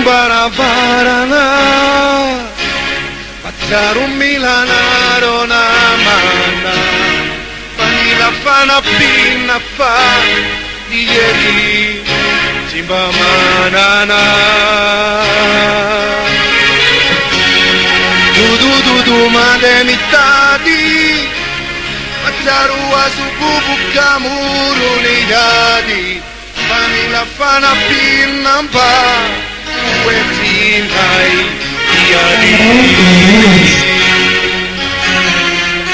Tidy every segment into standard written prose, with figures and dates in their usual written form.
baravarana Pacarumilanaro na mana Panila fanapina fa Ieri Simba manana Dudu mademitadi Pacarua sububu kamuru niyadi Panila fanapina fa Uetinai Iadi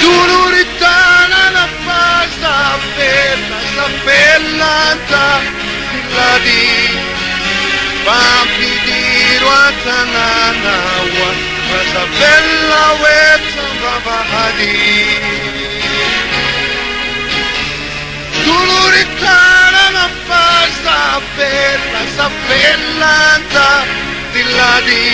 Duluritana na pasta bellanta Ladi Pampidiro atananawa Pasta bella weta babahadi Duluritana na pasta bellanta Ladi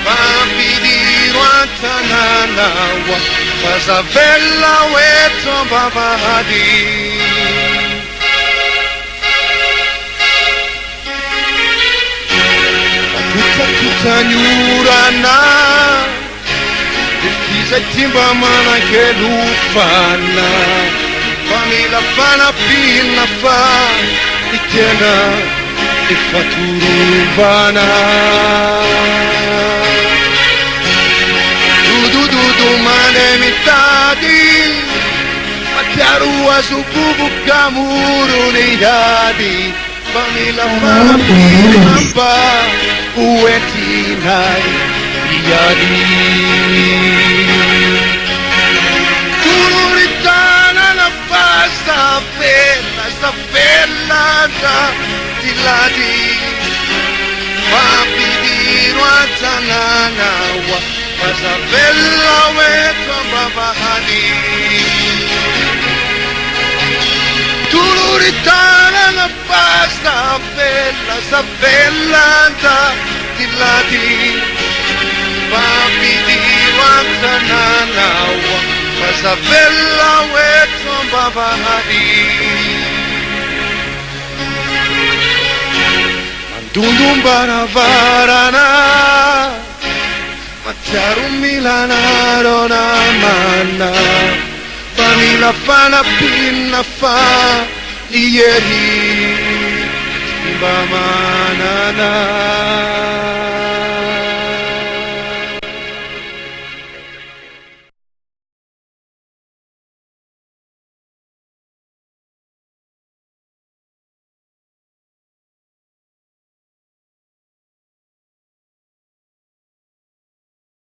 Pampidiro atananawa Pasta bella weta babahadi Tanyurana Ikiza timba mana kelufana Pamila pana pina fa Ikena Ifaturubana Dudu mane mitadi Pacarua sububu kamuru niyadi Pamila pana pina fa Uetinai Iadi Duluritana na pasta bellanta Tiladi Pampidiro atananawa Pasta bella weta babahadi Duluritana na pasta bellanta Tiladi Pampidiro atananawa Pasta bella weta babahadi Mandundum baravarana Macarumilanaro na mana Panila fanapina fa Ieri Simba manana